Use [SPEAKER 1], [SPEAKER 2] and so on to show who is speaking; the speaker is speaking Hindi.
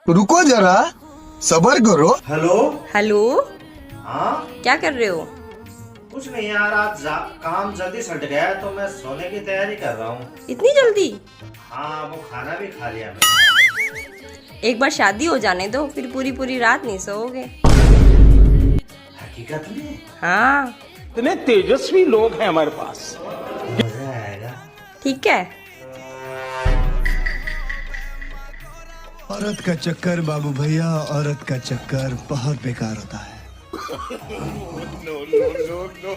[SPEAKER 1] रुको जरा, सबर करो।
[SPEAKER 2] हेलो।
[SPEAKER 3] हेलो।
[SPEAKER 2] हाँ,
[SPEAKER 3] क्या कर रहे हो?
[SPEAKER 2] कुछ नहीं यार, आज काम जल्दी सट गया है तो मैं सोने की तैयारी कर रहा हूँ।
[SPEAKER 3] इतनी जल्दी?
[SPEAKER 2] हाँ, वो खाना भी खा लिया मैं।
[SPEAKER 3] एक बार शादी हो जाने दो, फिर पूरी पूरी रात नहीं सोओगे।
[SPEAKER 2] हकीकत में
[SPEAKER 3] हाँ।
[SPEAKER 4] इतने तेजस्वी लोग हैं हमारे पास।
[SPEAKER 2] मजा आएगा।
[SPEAKER 3] ठीक है।
[SPEAKER 1] औरत का चक्कर बाबू भैया, औरत का चक्कर बहुत बेकार होता है।
[SPEAKER 4] no, no, no, no.